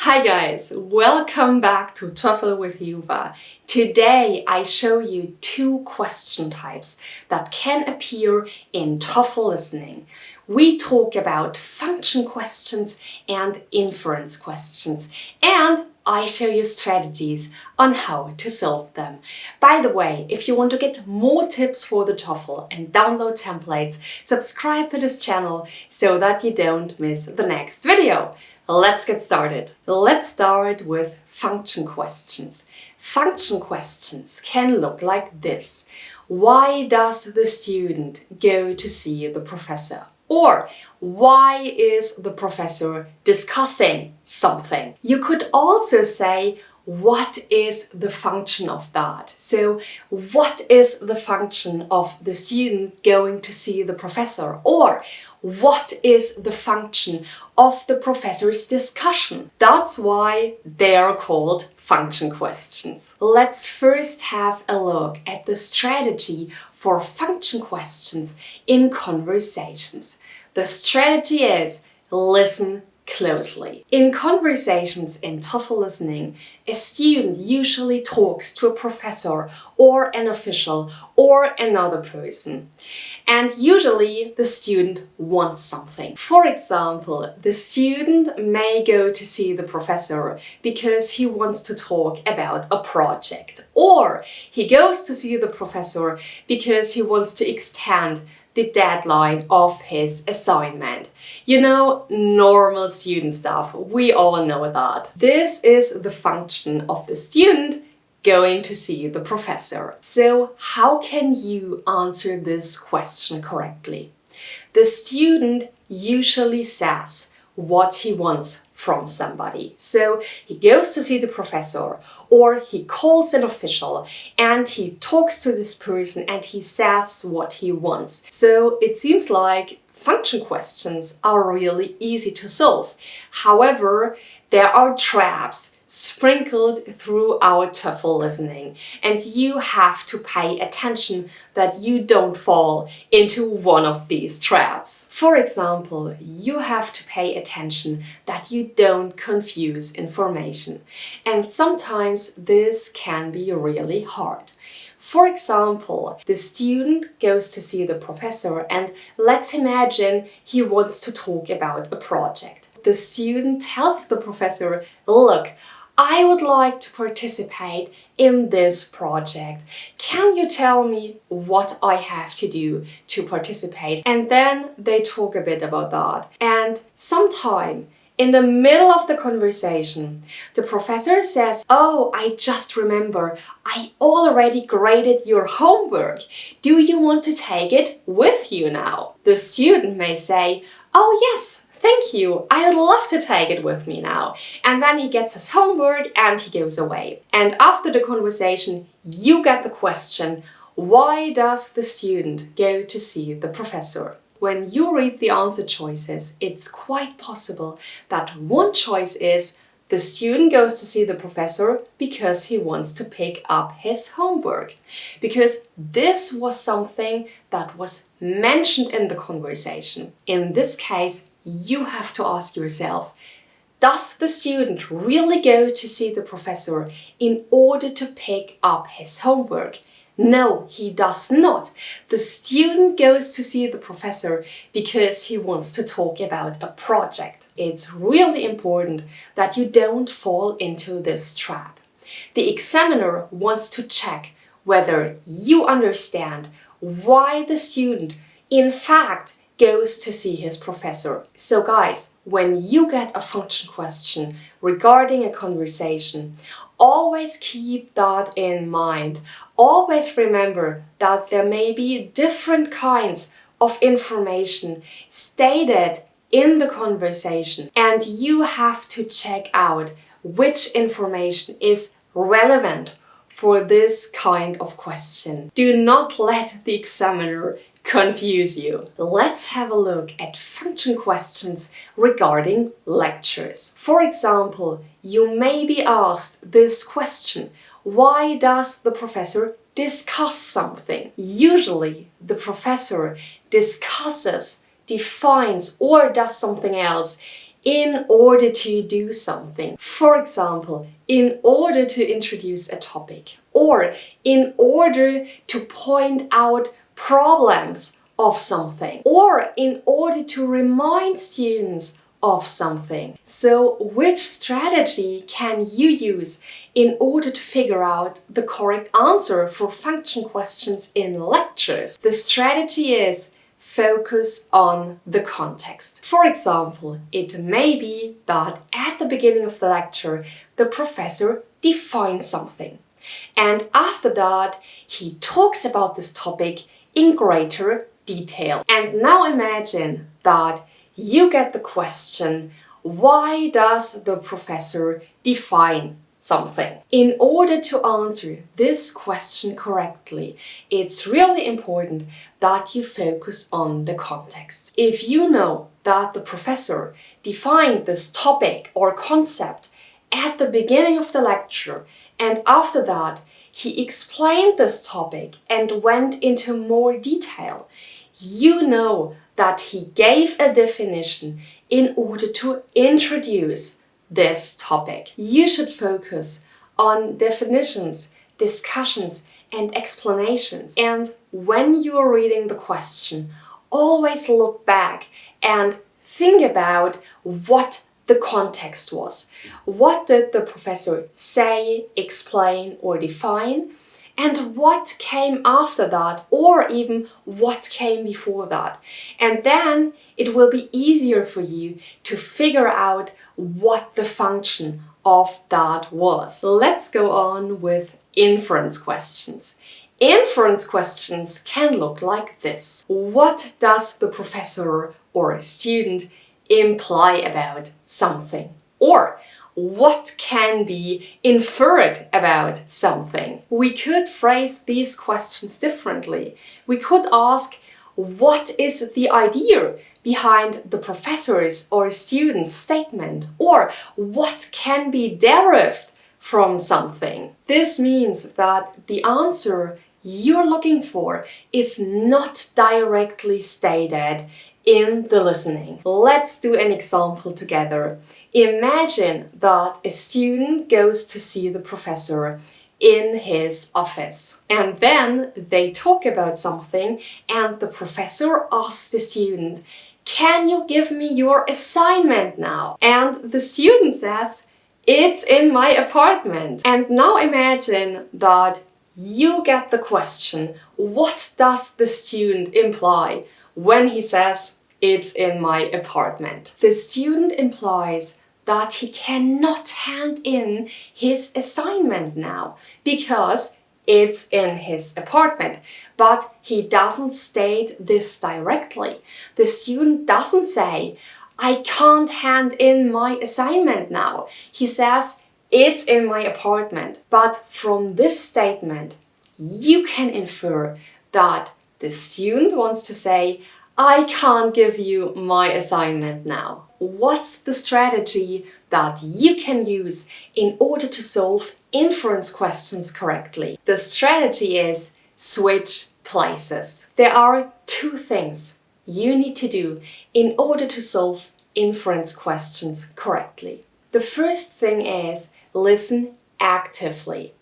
Hi guys, welcome back to TOEFL with Juva. Today I show you two question types that can appear in TOEFL listening. We talk about function questions and inference questions, and I show you strategies on how to solve them. By the way, if you want to get more tips for the TOEFL and download templates, subscribe to this channel so that you don't miss the next video. Let's get started. Let's start with function questions. Function questions can look like this. Why does the student go to see the professor? Or why is the professor discussing something? You could also say, what is the function of that? So, what is the function of the student going to see the professor? Or what is the function of the professor's discussion? That's why they are called function questions. Let's first have a look at the strategy for function questions in conversations. The strategy is listen closely. In conversations in TOEFL listening, a student usually talks to a professor or an official or another person. And usually the student wants something. For example, the student may go to see the professor because he wants to talk about a project. Or he goes to see the professor because he wants to extend the deadline of his assignment. You know, normal student stuff, we all know that. This is the function of the student going to see the professor. So how can you answer this question correctly? The student usually says what he wants from somebody. So he goes to see the professor, or he calls an official and he talks to this person and he says what he wants. So it seems like function questions are really easy to solve. However, there are traps sprinkled through our TOEFL listening, and you have to pay attention that you don't fall into one of these traps. For example, you have to pay attention that you don't confuse information, and sometimes this can be really hard. For example, the student goes to see the professor, and let's imagine he wants to talk about a project. The student tells the professor, look, I would like to participate in this project. Can you tell me what I have to do to participate? And then they talk a bit about that. And sometime in the middle of the conversation, the professor says, oh, I just remember, I already graded your homework. Do you want to take it with you now? The student may say, oh yes, thank you, I would love to take it with me now. And then he gets his homework and he goes away. And after the conversation, you get the question, why does the student go to see the professor? When you read the answer choices, it's quite possible that one choice is the student goes to see the professor because he wants to pick up his homework. Because this was something that was mentioned in the conversation. In this case, you have to ask yourself, does the student really go to see the professor in order to pick up his homework? No, he does not. The student goes to see the professor because he wants to talk about a project. It's really important that you don't fall into this trap. The examiner wants to check whether you understand why the student, in fact, goes to see his professor. So guys, when you get a function question regarding a conversation, always keep that in mind. Always remember that there may be different kinds of information stated in the conversation, and you have to check out which information is relevant for this kind of question. Do not let the examiner confuse you. Let's have a look at function questions regarding lectures. For example, you may be asked this question, why does the professor discuss something? Usually, the professor discusses, defines, or does something else in order to do something. For example, in order to introduce a topic, or in order to point out problems of something, or in order to remind students of something. So which strategy can you use in order to figure out the correct answer for function questions in lectures? The strategy is focus on the context. For example, it may be that at the beginning of the lecture, the professor defines something. And after that, he talks about this topic in greater detail. And now imagine that you get the question, why does the professor define something? In order to answer this question correctly, it's really important that you focus on the context. If you know that the professor defined this topic or concept at the beginning of the lecture, and after that he explained this topic and went into more detail, you know that he gave a definition in order to introduce this topic. You should focus on definitions, discussions, and explanations. And when you are reading the question, always look back and think about what the context was. What did the professor say, explain, or define? And what came after that, or even what came before that. And then it will be easier for you to figure out what the function of that was. Let's go on with inference questions. Inference questions can look like this. What does the professor or a student imply about something? Or what can be inferred about something? We could phrase these questions differently. We could ask, what is the idea behind the professor's or student's statement? Or what can be derived from something? This means that the answer you're looking for is not directly stated in the listening. Let's do an example together. Imagine that a student goes to see the professor in his office. And then they talk about something and the professor asks the student, "Can you give me your assignment now?" And the student says, "It's in my apartment." And now imagine that you get the question, what does the student imply when he says, "It's in my apartment"? The student implies that he cannot hand in his assignment now because it's in his apartment. But he doesn't state this directly. The student doesn't say, "I can't hand in my assignment now." He says, "It's in my apartment." But from this statement, you can infer that the student wants to say, "I can't give you my assignment now." What's the strategy that you can use in order to solve inference questions correctly? The strategy is switch places. There are two things you need to do in order to solve inference questions correctly. The first thing is listen actively.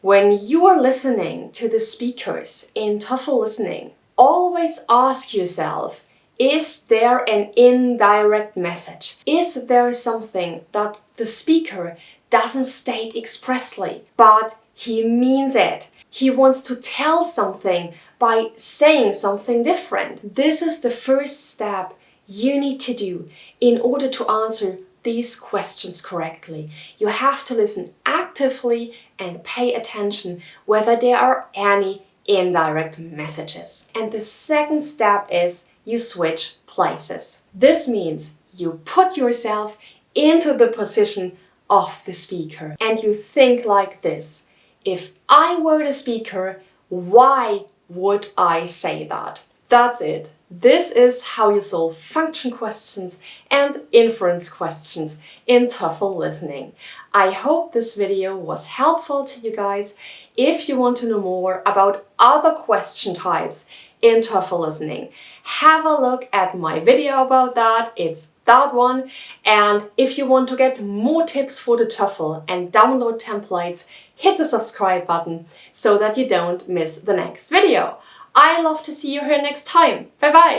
When you are listening to the speakers in TOEFL Listening, always ask yourself, is there an indirect message? Is there something that the speaker doesn't state expressly, but he means it? He wants to tell something by saying something different. This is the first step you need to do in order to answer these questions correctly. You have to listen actively and pay attention whether there are any indirect messages. And the second step is you switch places. This means you put yourself into the position of the speaker and you think like this: if I were the speaker, why would I say that? That's it. This is how you solve function questions and inference questions in TOEFL Listening. I hope this video was helpful to you guys. If you want to know more about other question types in TOEFL listening. Have a look at my video about that, it's that one. And if you want to get more tips for the TOEFL and download templates, hit the subscribe button so that you don't miss the next video. I love to see you here next time. Bye bye!